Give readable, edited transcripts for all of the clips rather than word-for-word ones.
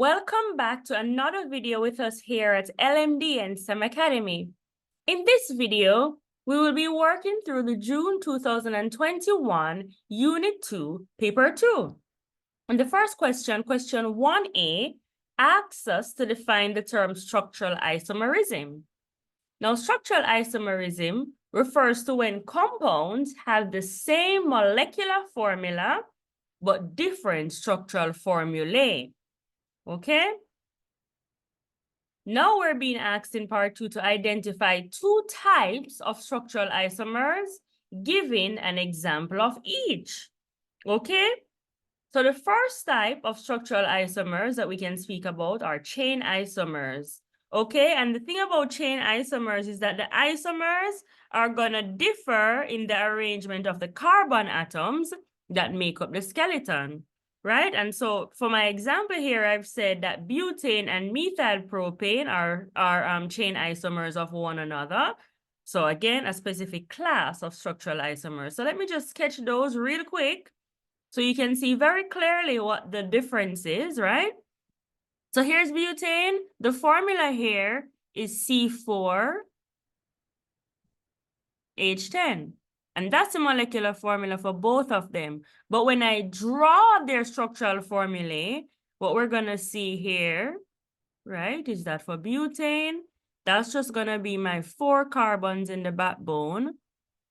Welcome back to another video with us here at LMD and STEM Academy. In this video, we will be working through the June 2021 Unit 2, Paper 2. And the first question, question 1A, asks us to define the term structural isomerism. Now, structural isomerism refers to when compounds have the same molecular formula, but different structural formulae. Okay? Now we're being asked in part 2 to identify two types of structural isomers, giving an example of each. Okay? So the first type of structural isomers that we can speak about are chain isomers. Okay? And the thing about chain isomers is that the isomers are going to differ in the arrangement of the carbon atoms that make up the skeleton. Right? And so for my example here, I've said that butane and methyl propane are chain isomers of one another. So again, a specific class of structural isomers. So let me just sketch those real quick so you can see very clearly what the difference is, right? So here's butane. The formula here is C4H10. And that's the molecular formula for both of them. But when I draw their structural formulae, what we're going to see here, right, is that for butane, that's just going to be my 4 carbons in the backbone,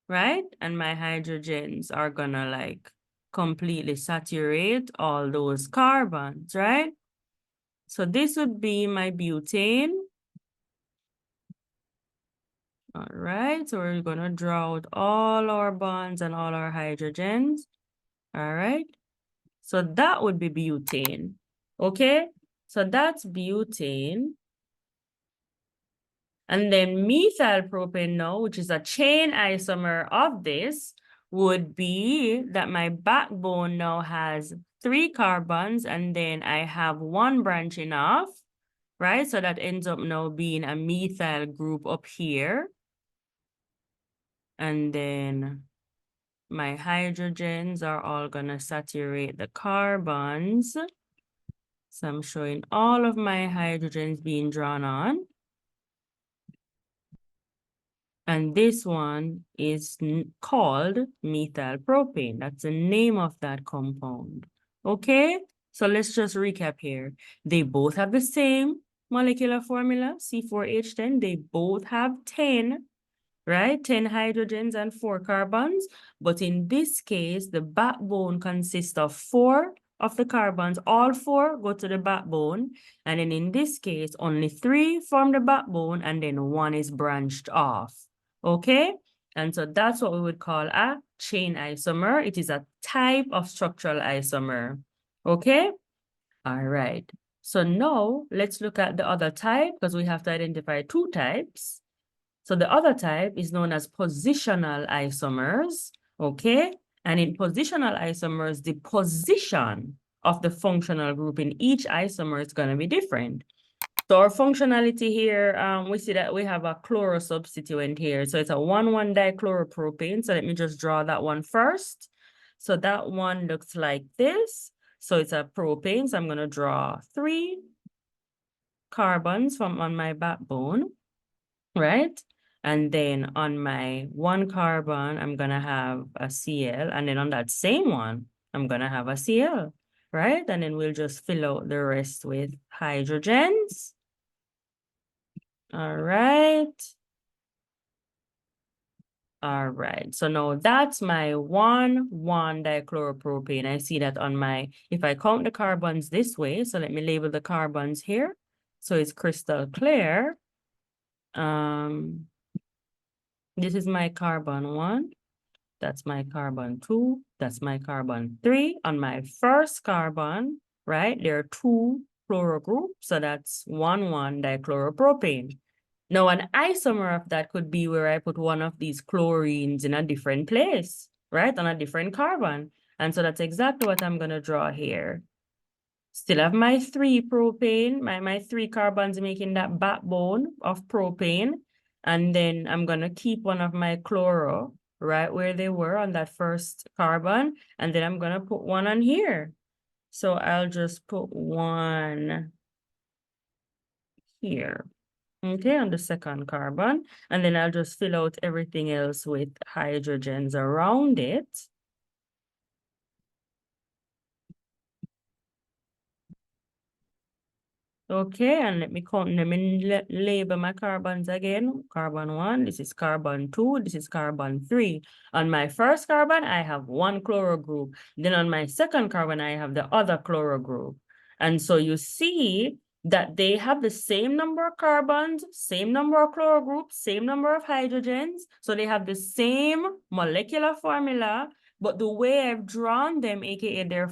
right? And my hydrogens are going to like completely saturate all those carbons, right? So this would be my butane. All right, so we're going to draw out all our bonds and all our hydrogens. All right, so that would be butane. Okay, so that's butane. And then methyl propane now, which is a chain isomer of this, would be that my backbone now has 3 carbons and then I have 1 branching off, right? So that ends up now being a methyl group up here. And then my hydrogens are all gonna saturate the carbons. So I'm showing all of my hydrogens being drawn on. And this one is called methyl propane. That's the name of that compound. Okay, so let's just recap here. They both have the same molecular formula, C4H10. They both have 10, right? 10 hydrogens and 4 carbons. But in this case, the backbone consists of 4 of the carbons. All 4 go to the backbone. And then in this case, only 3 form the backbone and then 1 is branched off. Okay? And so that's what we would call a chain isomer. It is a type of structural isomer. Okay? All right. So now let's look at the other type because we have to identify 2 types. So the other type is known as positional isomers, okay? And in positional isomers, the position of the functional group in each isomer is going to be different. So our functionality here, we see that we have a chlorosubstituent here. So it's a 1,1-dichloropropane. So let me just draw that one first. So that one looks like this. So it's a propane. So I'm going to draw 3 carbons on my backbone, right? And then on my 1 carbon, I'm going to have a Cl. And then on that same one, I'm going to have a Cl, right? And then we'll just fill out the rest with hydrogens. All right. All right. So now that's my 1,1-dichloropropane. I see that on my, if I count the carbons this way, so let me label the carbons here. So it's crystal clear. This is my carbon 1. That's my carbon 2. That's my carbon 3. On my first carbon, right, there are 2 fluoro groups. So that's 1,1-dichloropropane. Now, an isomer of that could be where I put one of these chlorines in a different place, right, on a different carbon. And so that's exactly what I'm going to draw here. Still have my 3 propane, my 3 carbons making that backbone of propane. And then I'm going to keep one of my chloro right where they were on that first carbon. And then I'm going to put one on here. So I'll just put one here. Okay, on the second carbon. And then I'll just fill out everything else with hydrogens around it. Okay, and let me label my carbons again. Carbon 1, this is carbon 2, this is carbon 3. On my first carbon, I have one chloro group. Then on my second carbon, I have the other chloro group. And so you see that they have the same number of carbons, same number of chloro groups, same number of hydrogens. So they have the same molecular formula, but the way I've drawn them, aka their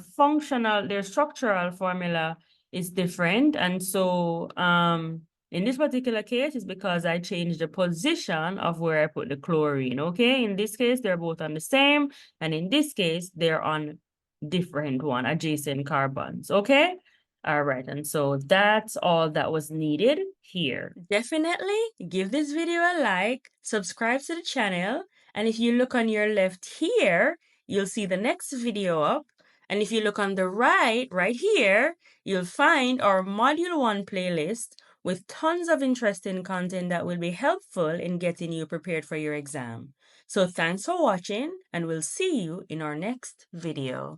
structural formula, is different. And so in this particular case, it's because I changed the position of where I put the chlorine. Okay, in this case, they're both on the same, and in this case, they're on different adjacent carbons. Okay. All right, and so that's all that was needed here. Definitely give this video a like, subscribe to the channel, and if you look on your left here, you'll see the next video up. And if you look on the right here, you'll find our Module 1 playlist with tons of interesting content that will be helpful in getting you prepared for your exam. So thanks for watching, and we'll see you in our next video.